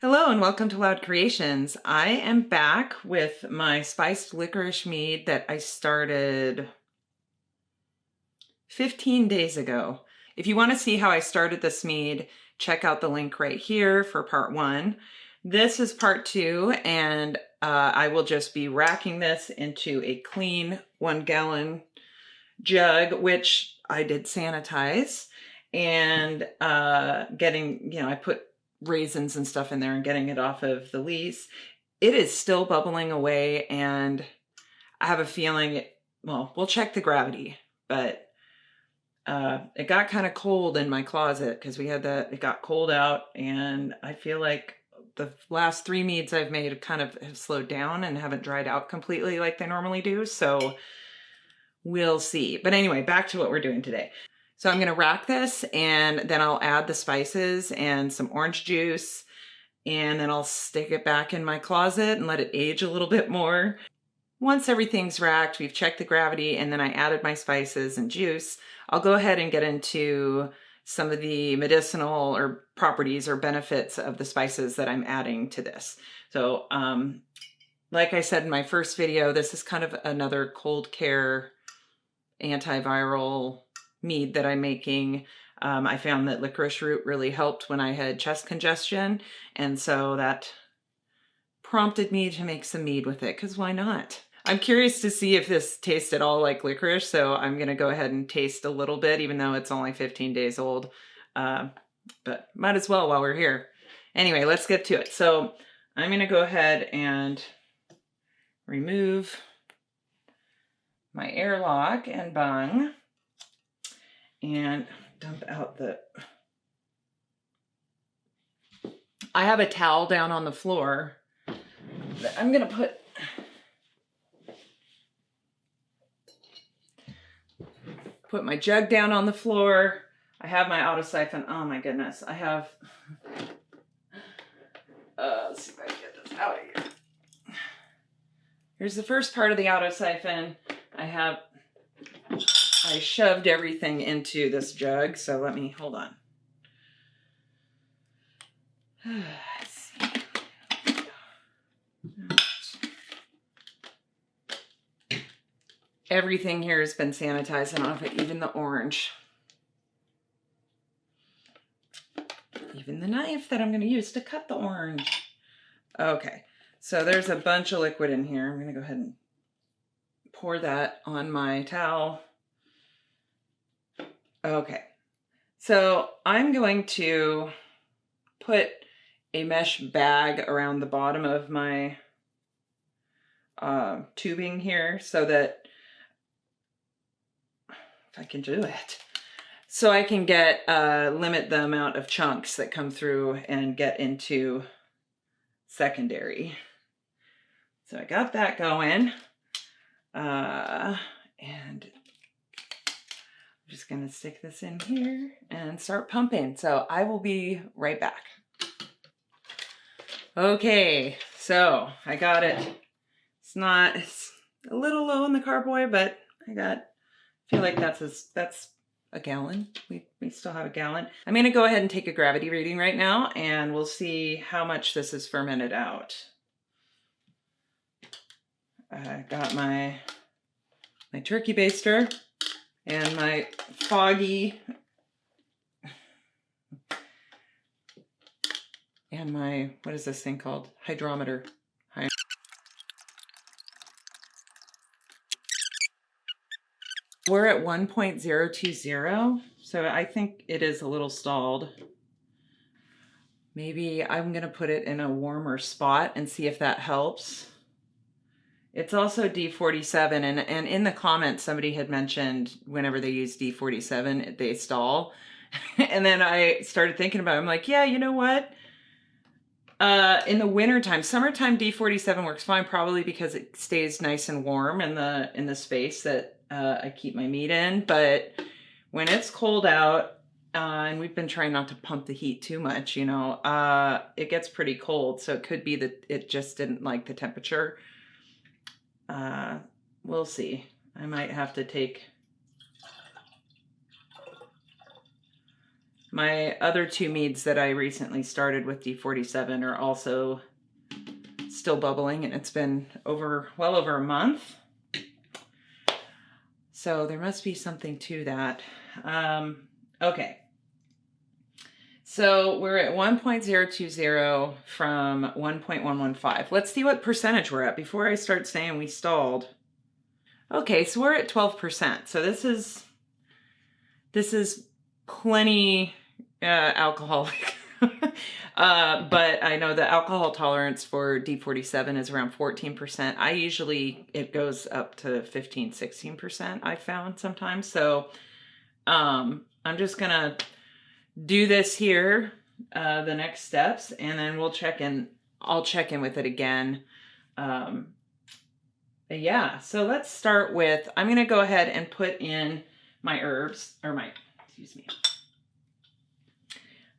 Hello and welcome to Loud Creations. I am back with my spiced licorice mead that I started 15 days ago. If you want to see how I started this mead, check out the link right here for part 1. This is part 2, and I will just be racking this into a clean 1-gallon jug, which I did sanitize, and I put raisins and stuff in there and getting it off of the lees. It is still bubbling away, and I have a feeling, well, we'll check the gravity, but it got kind of cold in my closet because it got cold out, and I feel like the last 3 meads I've made kind of have slowed down and haven't dried out completely like they normally do, so we'll see. But anyway, back to what we're doing today. So I'm going to rack this, and then I'll add the spices and some orange juice, and then I'll stick it back in my closet and let it age a little bit more. Once everything's racked, we've checked the gravity, and then I added my spices and juice, I'll go ahead and get into some of the medicinal or properties or benefits of the spices that I'm adding to this. So like I said in my first video, this is kind of another cold care antiviral mead that I'm making. I found that licorice root really helped when I had chest congestion, and so that prompted me to make some mead with it, because why not? I'm curious to see if this tastes at all like licorice, so I'm going to go ahead and taste a little bit, even though it's only 15 days old. But might as well while we're here. Anyway, let's get to it. So I'm going to go ahead and remove my airlock and bung and dump out I have a towel down on the floor that I'm gonna put my jug down on the floor. I have my auto siphon. Oh my goodness, I have let's see if I can get this out of here. Here's the first part of the auto siphon. I shoved everything into this jug, so let me, hold on. Let's see. Everything here has been sanitized off it, even the orange. Even the knife that I'm going to use to cut the orange. Okay, so there's a bunch of liquid in here. I'm going to go ahead and pour that on my towel. Okay, so I'm going to put a mesh bag around the bottom of my tubing here so that, if I can do it, so I can get limit the amount of chunks that come through and get into secondary. So I got that going, and I'm just going to stick this in here and start pumping. So I will be right back. Okay, so I got it. It's a little low in the carboy, but I feel like that's a gallon. We still have a gallon. I'm going to go ahead and take a gravity reading right now, and we'll see how much this is fermented out. I got my turkey baster and my foggy and my, what is this thing called? Hydrometer. We're at 1.020, so I think it is a little stalled. Maybe I'm gonna put it in a warmer spot and see if that helps. It's also D47, and in the comments somebody had mentioned whenever they use D47 they stall. And then I started thinking about it. I'm like, yeah, you know what? In the wintertime, summertime D47 works fine, probably because it stays nice and warm in the space that I keep my meat in. But when it's cold out, and we've been trying not to pump the heat too much, you know, it gets pretty cold. So it could be that it just didn't like the temperature. We'll see. I might have to take My other 2 meads that I recently started with D47 are also still bubbling, and it's been well over a month. So there must be something to that. Okay. So we're at 1.020 from 1.115. Let's see what percentage we're at before I start saying we stalled. Okay, so we're at 12%. So this is plenty alcoholic. But I know the alcohol tolerance for D47 is around 14%. It goes up to 15, 16%, I found sometimes. So I'm just gonna do this here, the next steps, and then I'll check in with it again. Yeah, so let's start with, I'm gonna go ahead and put in my herbs, or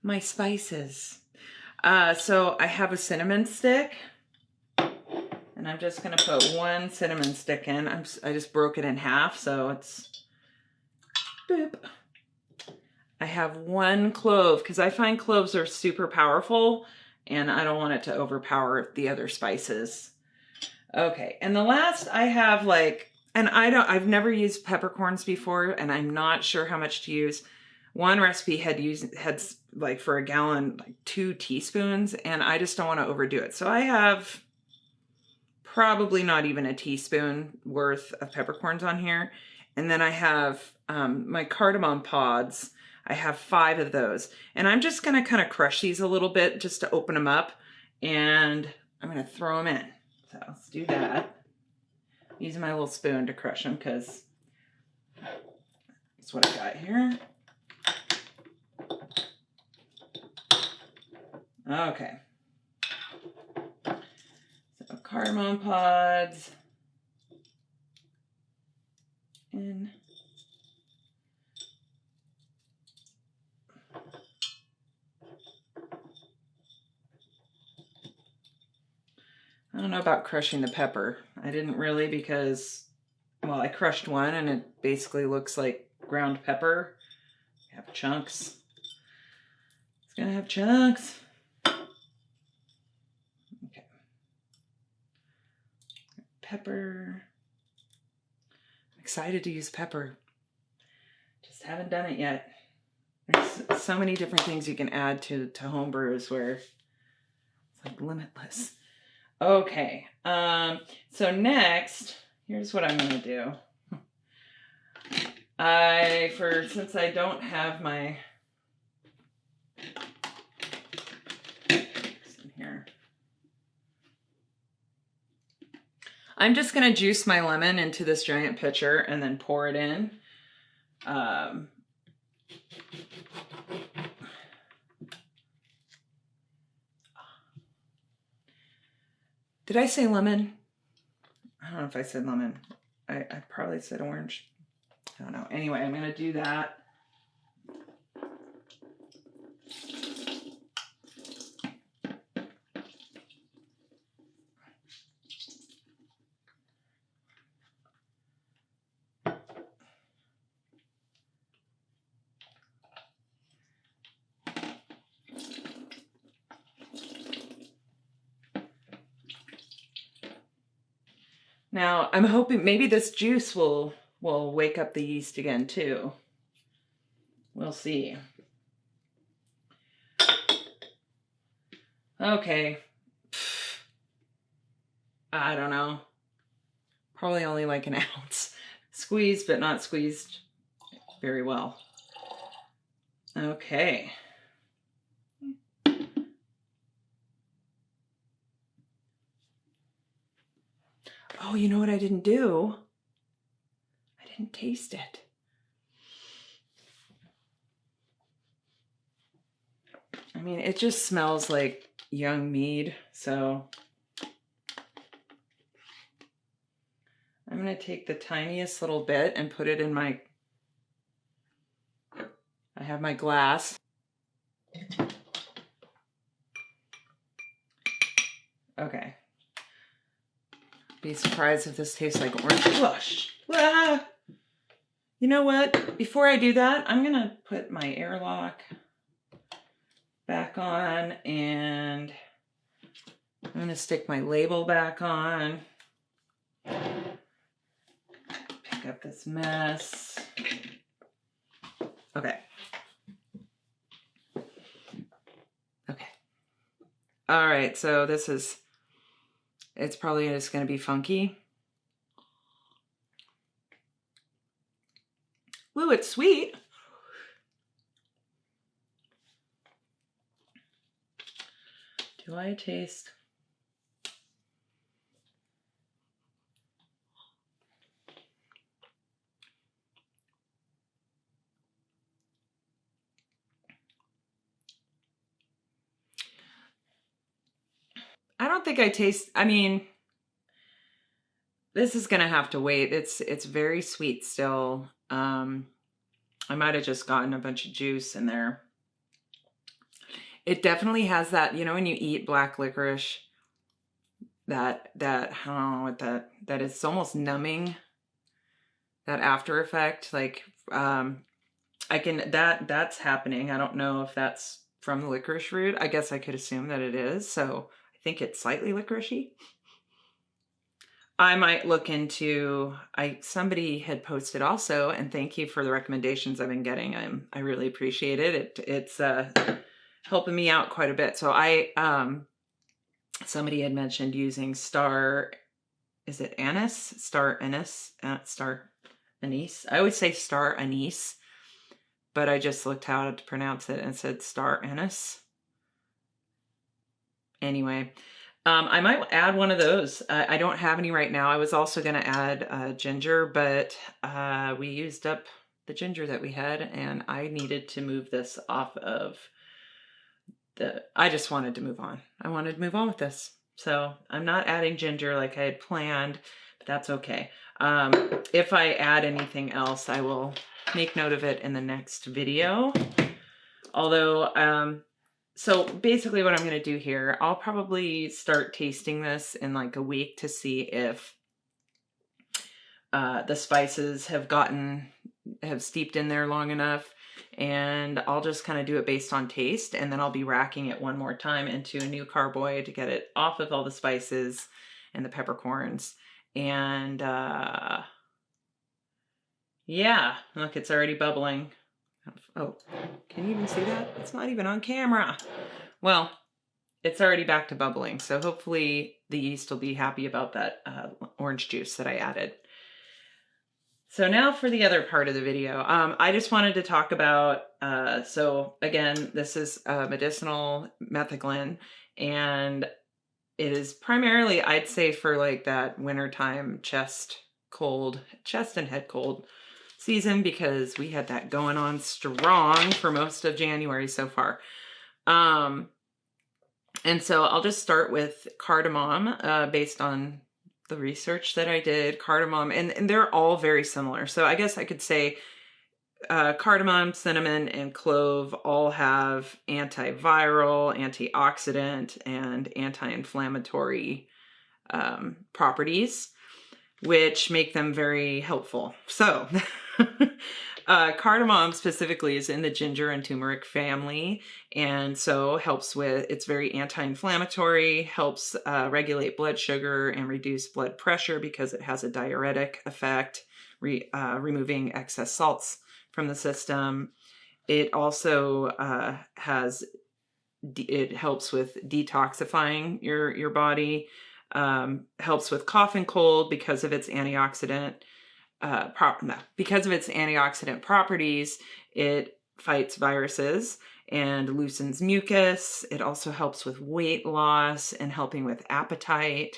my spices. So I have a cinnamon stick, and I'm just gonna put 1 cinnamon stick in. I just broke it in half, so it's boop. I have 1 clove, because I find cloves are super powerful, and I don't want it to overpower the other spices. Okay, and the last I have I've never used peppercorns before, and I'm not sure how much to use. One recipe had like for a gallon, like 2 teaspoons, and I just don't want to overdo it. So I have probably not even a teaspoon worth of peppercorns on here. And then I have my cardamom pods. I have 5 of those. And I'm just going to kind of crush these a little bit just to open them up. And I'm going to throw them in. So let's do that. Using my little spoon to crush them because that's what I got here. Okay. So cardamom pods in. I don't know about crushing the pepper. I didn't really because, well, I crushed one and it basically looks like ground pepper. I have chunks. It's gonna have chunks. Okay. Pepper. I'm excited to use pepper. Just haven't done it yet. There's so many different things you can add to home brews where it's like limitless. Okay, so next, here's what I'm gonna do. Since I don't have my in here, I'm just gonna juice my lemon into this giant pitcher and then pour it in. Did I say lemon? I don't know if I said lemon. I probably said orange. I don't know. Anyway, I'm going to do that. Now, I'm hoping maybe this juice will wake up the yeast again too. We'll see. Okay. I don't know. Probably only like an ounce. Squeezed, but not squeezed very well. Okay. Oh, you know what I didn't do? I didn't taste it. I mean, it just smells like young mead, so I'm going to take the tiniest little bit and put it in I have my glass. Okay. Be surprised if this tastes like orange slush. Ah! You know what? Before I do that, I'm gonna put my airlock back on, and I'm going to stick my label back on. Pick up this mess. Okay. Okay. All right, so this is, it's probably just going to be funky. Ooh, it's sweet. Do I taste? I don't think I taste, I mean, this is gonna have to wait. It's very sweet still. I might have just gotten a bunch of juice in there. It definitely has that, you know, when you eat black licorice, that I don't know what that is almost numbing, that after effect. Like I can, that's happening. I don't know if that's from the licorice root. I guess I could assume that it is. So I think it's slightly licoricey. I might look into, somebody had posted also, and thank you for the recommendations I've been getting. I really appreciate it. It's helping me out quite a bit. So somebody had mentioned using star anise? Star anise? Star anise? I always say star anise, but I just looked how to pronounce it and it said star anise. Anyway, I might add one of those. I don't have any right now. I was also going to add ginger, but we used up the ginger that we had, and I needed to move this off of I just wanted to move on. I wanted to move on with this. So I'm not adding ginger like I had planned, but that's okay. If I add anything else, I will make note of it in the next video. Although, so basically what I'm going to do here, I'll probably start tasting this in like a week to see if the spices have steeped in there long enough. And I'll just kind of do it based on taste, and then I'll be racking it one more time into a new carboy to get it off of all the spices and the peppercorns. And yeah, look, it's already bubbling. Oh, can you even see that? It's not even on camera. Well, it's already back to bubbling, so hopefully the yeast will be happy about that orange juice that I added. So now for the other part of the video, I just wanted to talk about, so again, this is medicinal metheglin, and it is primarily, I'd say, for like that wintertime chest and head cold season, because we had that going on strong for most of January so far. And so I'll just start with cardamom, based on the research that I did. Cardamom, and they're all very similar. So I guess I could say cardamom, cinnamon, and clove all have antiviral, antioxidant, and anti-inflammatory properties, which make them very helpful. So cardamom specifically is in the ginger and turmeric family, and so helps with, it's very anti-inflammatory, helps regulate blood sugar and reduce blood pressure because it has a diuretic effect, removing excess salts from the system. It also it helps with detoxifying your body, helps with cough and cold because of its antioxidant properties. It fights viruses and loosens mucus. It also helps with weight loss and helping with appetite,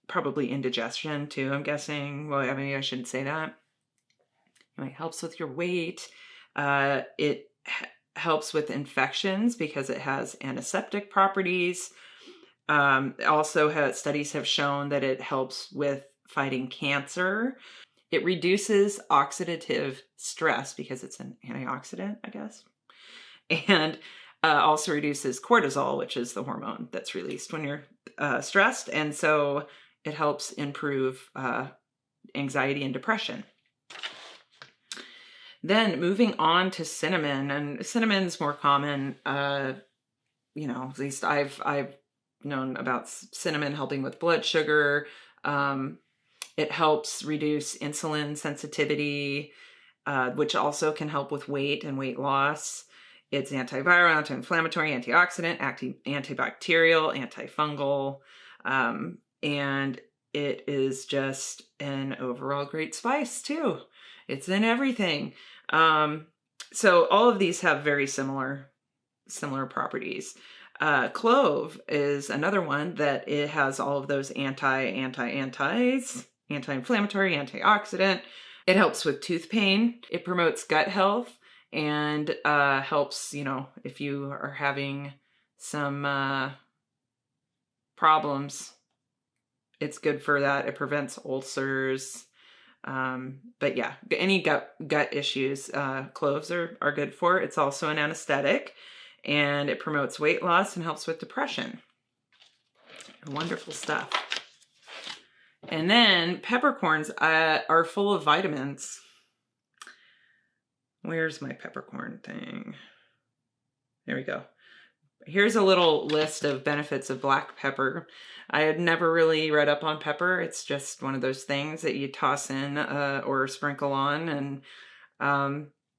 probably indigestion too, I'm guessing. Well, I mean, I shouldn't say that. It helps with your weight. It helps with infections because it has antiseptic properties. Also, studies have shown that it helps with fighting cancer. It reduces oxidative stress because it's an antioxidant, I guess. And also reduces cortisol, which is the hormone that's released when you're stressed. And so it helps improve anxiety and depression. Then moving on to cinnamon, and cinnamon's more common. You know, at least I've known about cinnamon helping with blood sugar. It helps reduce insulin sensitivity, which also can help with weight and weight loss. It's antiviral, anti-inflammatory, antioxidant, antibacterial, antifungal, and it is just an overall great spice too. It's in everything. So all of these have very similar properties. Clove is another one that it has all of those anti-inflammatory, antioxidant. It helps with tooth pain. It promotes gut health and helps, you know, if you are having some problems, it's good for that. It prevents ulcers. But yeah, any gut issues, cloves are good for. It's also an anesthetic, and it promotes weight loss and helps with depression. Wonderful stuff. And then peppercorns are full of vitamins. Where's my peppercorn thing? There we go. Here's a little list of benefits of black pepper. I had never really read up on pepper. It's just one of those things that you toss in or sprinkle on, and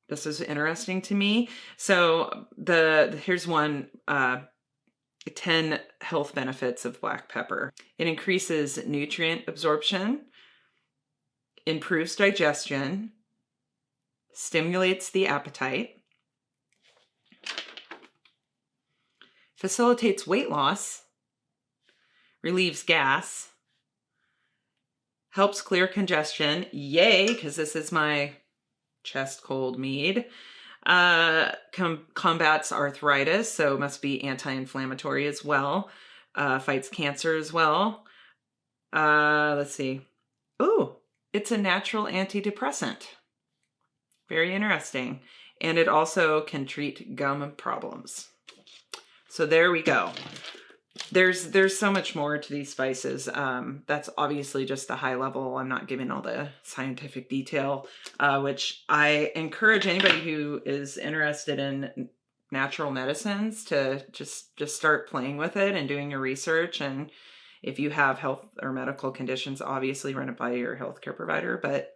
this is interesting to me. So here's one, 10 health benefits of black pepper. It increases nutrient absorption, improves digestion, stimulates the appetite, facilitates weight loss, relieves gas, helps clear congestion. Yay, because this is my chest cold mead. Combats arthritis, so it must be anti-inflammatory as well. Fights cancer as well. Let's see. Ooh, it's a natural antidepressant. Very interesting. And it also can treat gum problems. So there we go. There's so much more to these spices. That's obviously just a high level. I'm not giving all the scientific detail, which I encourage anybody who is interested in natural medicines to just start playing with it and doing your research. And if you have health or medical conditions, obviously run it by your healthcare provider. But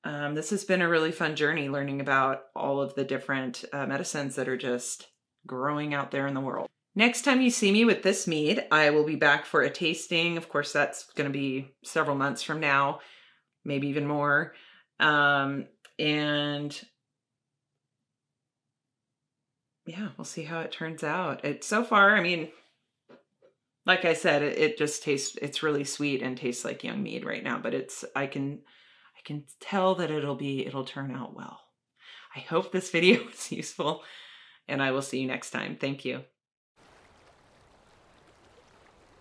this has been a really fun journey learning about all of the different medicines that are just growing out there in the world. Next time you see me with this mead, I will be back for a tasting. Of course, that's going to be several months from now, maybe even more. And yeah, we'll see how it turns out. So far, I mean, like I said, it just tastes, it's really sweet and tastes like young mead right now, but I can tell that it'll turn out well. I hope this video was useful, and I will see you next time. Thank you.